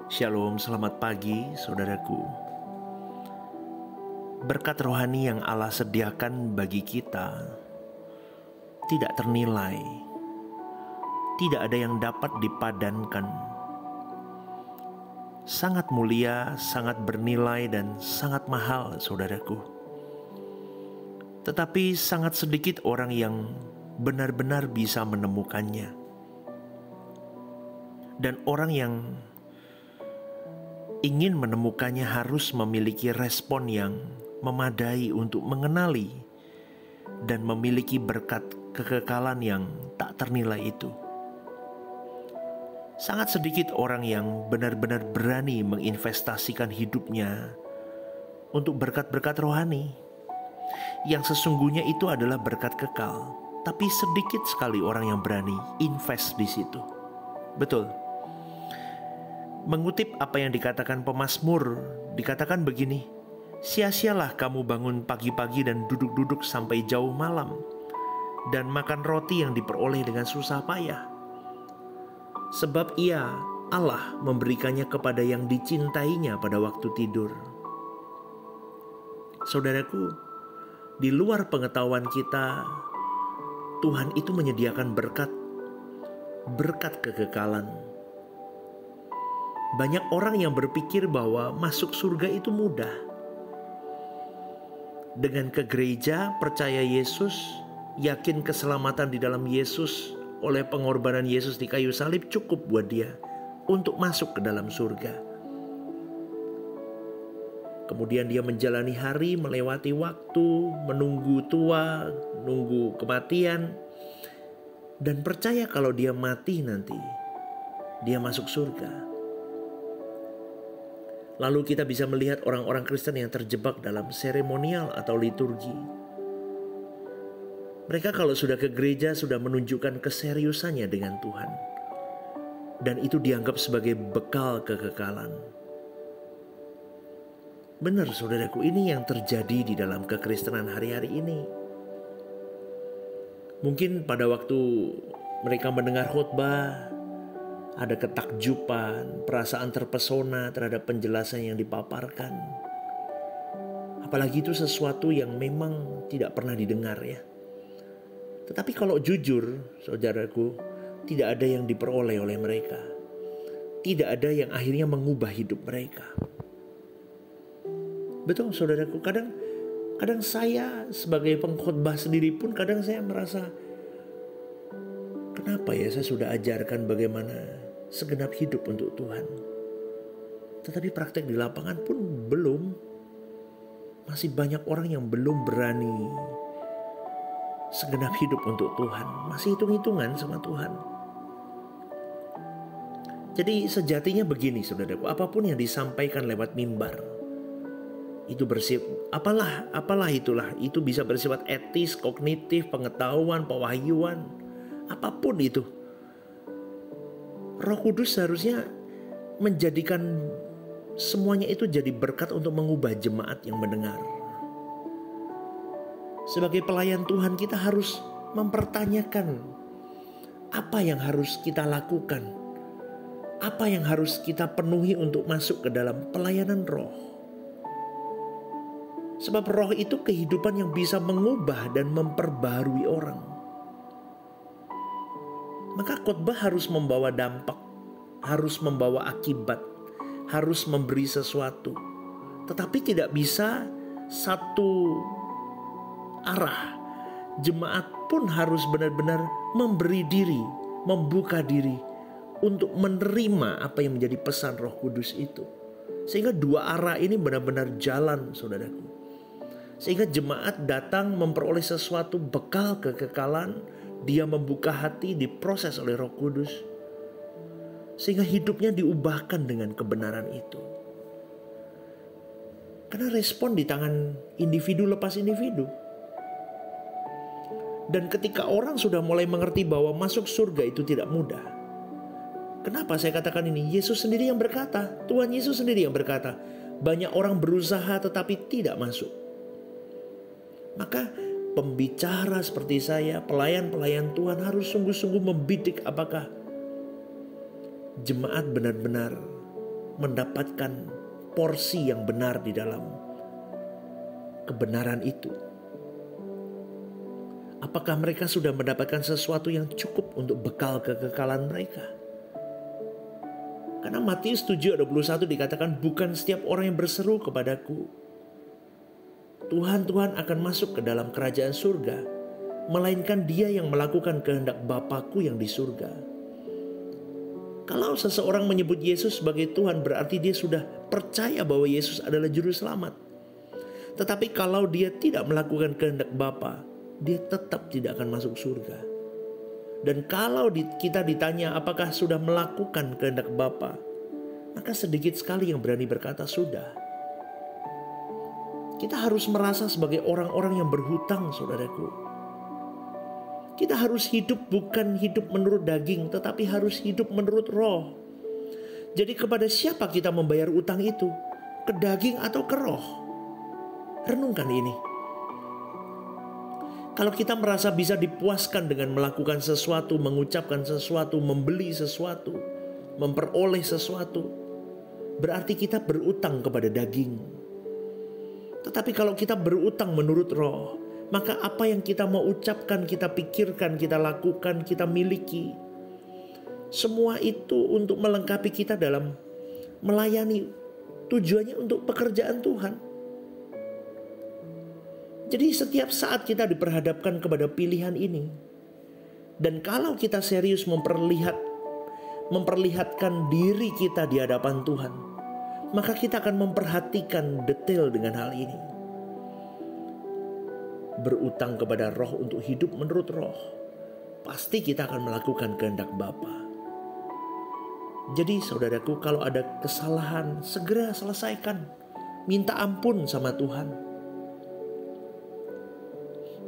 Shalom, selamat pagi saudaraku. Berkat rohani yang Allah sediakan bagi kita tidak ternilai, tidak ada yang dapat dipadankan. Sangat mulia, sangat bernilai dan sangat mahal saudaraku. Tetapi sangat sedikit orang yang benar-benar bisa menemukannya. Dan orang yang ingin menemukannya harus memiliki respon yang memadai untuk mengenali dan memiliki berkat kekekalan yang tak ternilai itu. Sangat sedikit orang yang benar-benar berani menginvestasikan hidupnya untuk berkat-berkat rohani yang sesungguhnya itu adalah berkat kekal. Tapi sedikit sekali orang yang berani invest di situ. Betul. Mengutip apa yang dikatakan pemazmur, dikatakan begini, sia-sialah kamu bangun pagi-pagi dan duduk-duduk sampai jauh malam, dan makan roti yang diperoleh dengan susah payah. Sebab Ia, Allah, memberikannya kepada yang dicintainya pada waktu tidur. Saudaraku, di luar pengetahuan kita, Tuhan itu menyediakan berkat kekekalan. Banyak orang yang berpikir bahwa masuk surga itu mudah. Dengan ke gereja, percaya Yesus, yakin keselamatan di dalam Yesus oleh pengorbanan Yesus di kayu salib cukup buat dia untuk masuk ke dalam surga. Kemudian dia menjalani hari, melewati waktu, menunggu tua, nunggu kematian, dan percaya kalau dia mati nanti, dia masuk surga. Lalu kita bisa melihat orang-orang Kristen yang terjebak dalam seremonial atau liturgi. Mereka kalau sudah ke gereja sudah menunjukkan keseriusannya dengan Tuhan. Dan itu dianggap sebagai bekal kekekalan. Benar saudaraku, ini yang terjadi di dalam kekristenan hari-hari ini. Mungkin pada waktu mereka mendengar khotbah, ada ketakjuban, perasaan terpesona terhadap penjelasan yang dipaparkan. Apalagi itu sesuatu yang memang tidak pernah didengar ya. Tetapi kalau jujur, saudaraku, tidak ada yang diperoleh oleh mereka. Tidak ada yang akhirnya mengubah hidup mereka. Betul saudaraku, kadang saya sebagai pengkhotbah sendiri pun kadang saya merasa, kenapa ya saya sudah ajarkan bagaimana segenap hidup untuk Tuhan, tetapi praktek di lapangan pun belum. Masih banyak orang yang belum berani segenap hidup untuk Tuhan, masih hitung-hitungan sama Tuhan. Jadi sejatinya begini saudaraku, apapun yang disampaikan lewat mimbar itu bersifat apalah itulah, itu bisa bersifat etis, kognitif, pengetahuan, pewahyuan, apapun itu. Roh Kudus seharusnya menjadikan semuanya itu jadi berkat untuk mengubah jemaat yang mendengar. Sebagai pelayan Tuhan kita harus mempertanyakan apa yang harus kita lakukan, apa yang harus kita penuhi untuk masuk ke dalam pelayanan roh. Sebab roh itu kehidupan yang bisa mengubah dan memperbaharui orang. Maka khotbah harus membawa dampak, harus membawa akibat, harus memberi sesuatu. Tetapi tidak bisa satu arah. Jemaat pun harus benar-benar memberi diri, membuka diri untuk menerima apa yang menjadi pesan Roh Kudus itu. Sehingga dua arah ini benar-benar jalan saudaraku. Sehingga jemaat datang memperoleh sesuatu bekal kekekalan. Dia membuka hati, diproses oleh Roh Kudus, sehingga hidupnya diubahkan dengan kebenaran itu. Karena respon di tangan individu lepas individu. Dan ketika orang sudah mulai mengerti bahwa masuk surga itu tidak mudah. Kenapa saya katakan ini? Yesus sendiri yang berkata, Tuhan Yesus sendiri yang berkata, banyak orang berusaha tetapi tidak masuk. Maka pembicara seperti saya, pelayan-pelayan Tuhan harus sungguh-sungguh membidik apakah jemaat benar-benar mendapatkan porsi yang benar di dalam kebenaran itu? Apakah mereka sudah mendapatkan sesuatu yang cukup untuk bekal kekekalan mereka? Karena Matius 7:21 dikatakan, bukan setiap orang yang berseru kepadaku, Tuhan, Tuhan, akan masuk ke dalam kerajaan surga, melainkan dia yang melakukan kehendak Bapa-Ku yang di surga. Kalau seseorang menyebut Yesus sebagai Tuhan, berarti dia sudah percaya bahwa Yesus adalah juru selamat. Tetapi kalau dia tidak melakukan kehendak Bapa, dia tetap tidak akan masuk surga. Dan kalau kita ditanya apakah sudah melakukan kehendak Bapa, maka sedikit sekali yang berani berkata sudah. Kita harus merasa sebagai orang-orang yang berhutang, saudaraku. Kita harus hidup bukan hidup menurut daging, tetapi harus hidup menurut roh. Jadi kepada siapa kita membayar utang itu? Ke daging atau ke roh? Renungkan ini. Kalau kita merasa bisa dipuaskan dengan melakukan sesuatu, mengucapkan sesuatu, membeli sesuatu, memperoleh sesuatu, berarti kita berutang kepada daging. Tetapi kalau kita berutang menurut roh, maka apa yang kita mau ucapkan, kita pikirkan, kita lakukan, kita miliki, semua itu untuk melengkapi kita dalam melayani, tujuannya untuk pekerjaan Tuhan. Jadi setiap saat kita diperhadapkan kepada pilihan ini. Dan kalau kita serius memperlihatkan diri kita di hadapan Tuhan, maka kita akan memperhatikan detail dengan hal ini. Berutang kepada roh untuk hidup menurut roh, pasti kita akan melakukan kehendak Bapa. Jadi saudaraku, kalau ada kesalahan, segera selesaikan. Minta ampun sama Tuhan.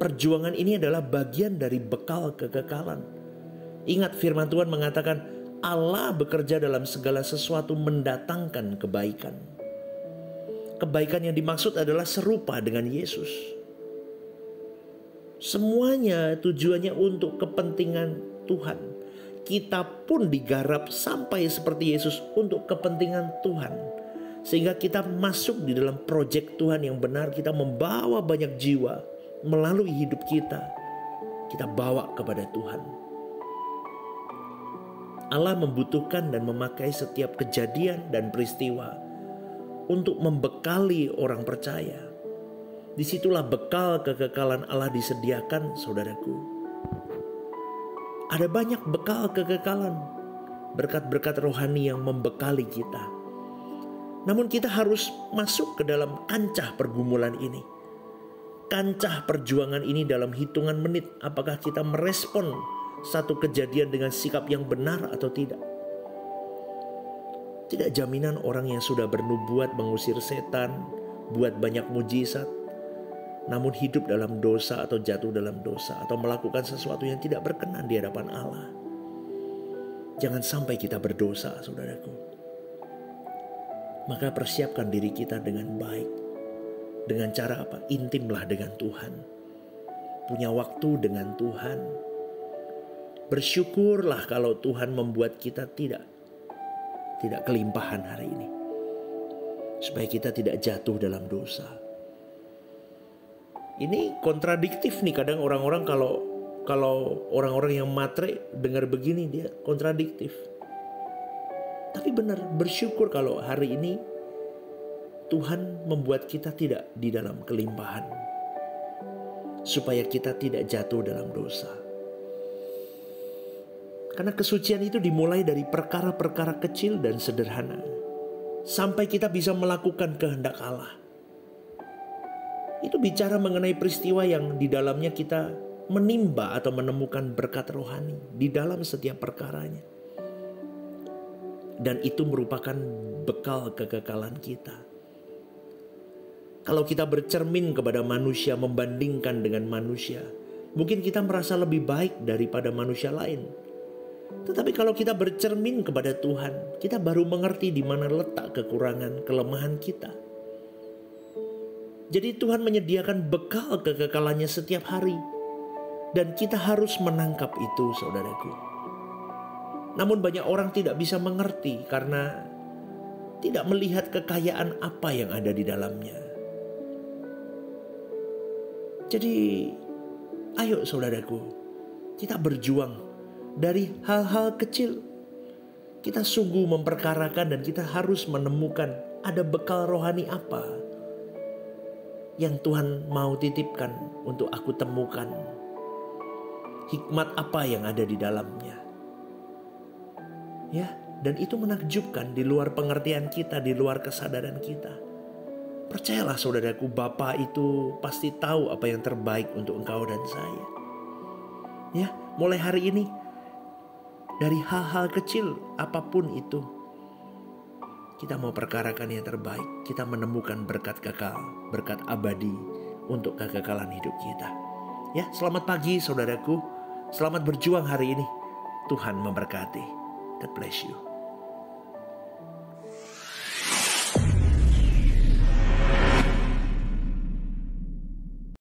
Perjuangan ini adalah bagian dari bekal kekekalan. Ingat firman Tuhan mengatakan Allah bekerja dalam segala sesuatu mendatangkan kebaikan. Kebaikan yang dimaksud adalah serupa dengan Yesus. Semuanya tujuannya untuk kepentingan Tuhan. Kita pun digarap sampai seperti Yesus untuk kepentingan Tuhan. Sehingga kita masuk di dalam proyek Tuhan yang benar. Kita membawa banyak jiwa melalui hidup kita. Kita bawa kepada Tuhan. Allah membutuhkan dan memakai setiap kejadian dan peristiwa untuk membekali orang percaya. Disitulah bekal kekekalan Allah disediakan, saudaraku. Ada banyak bekal kekekalan, berkat-berkat rohani yang membekali kita. Namun kita harus masuk ke dalam kancah pergumulan ini. Kancah perjuangan ini dalam hitungan menit. Apakah kita merespon satu kejadian dengan sikap yang benar atau tidak? Tidak jaminan orang yang sudah bernubuat mengusir setan, buat banyak mujizat, namun hidup dalam dosa atau jatuh dalam dosa, atau melakukan sesuatu yang tidak berkenan di hadapan Allah. Jangan sampai kita berdosa, saudaraku. Maka persiapkan diri kita dengan baik. Dengan cara apa? Intimlah dengan Tuhan. Punya waktu dengan Tuhan. Bersyukurlah kalau Tuhan membuat kita tidak kelimpahan hari ini. Supaya kita tidak jatuh dalam dosa. Ini kontradiktif nih, kadang orang-orang kalau orang-orang yang matre dengar begini dia kontradiktif. Tapi benar, bersyukur kalau hari ini Tuhan membuat kita tidak di dalam kelimpahan, supaya kita tidak jatuh dalam dosa. Karena kesucian itu dimulai dari perkara-perkara kecil dan sederhana, sampai kita bisa melakukan kehendak Allah. Itu bicara mengenai peristiwa yang di dalamnya kita menimba atau menemukan berkat rohani di dalam setiap perkaranya. Dan itu merupakan bekal kekekalan kita. Kalau kita bercermin kepada manusia, membandingkan dengan manusia, mungkin kita merasa lebih baik daripada manusia lain. Tetapi kalau kita bercermin kepada Tuhan, kita baru mengerti di mana letak kekurangan, kelemahan kita. Jadi Tuhan menyediakan bekal kekekalannya setiap hari. Dan kita harus menangkap itu, saudaraku. Namun banyak orang tidak bisa mengerti karena tidak melihat kekayaan apa yang ada di dalamnya. Jadi, ayo saudaraku, kita berjuang dari hal-hal kecil. Kita sungguh memperkarakan dan kita harus menemukan ada bekal rohani apa yang Tuhan mau titipkan untuk aku temukan. Hikmat apa yang ada di dalamnya. Ya, dan itu menakjubkan di luar pengertian kita, di luar kesadaran kita. Percayalah saudaraku, Bapa itu pasti tahu apa yang terbaik untuk engkau dan saya. Ya, mulai hari ini, dari hal-hal kecil apapun itu, kita mau perkarakan yang terbaik. Kita menemukan berkat kekal, berkat abadi untuk kekekalan hidup kita. Ya, selamat pagi saudaraku. Selamat berjuang hari ini. Tuhan memberkati. God bless you.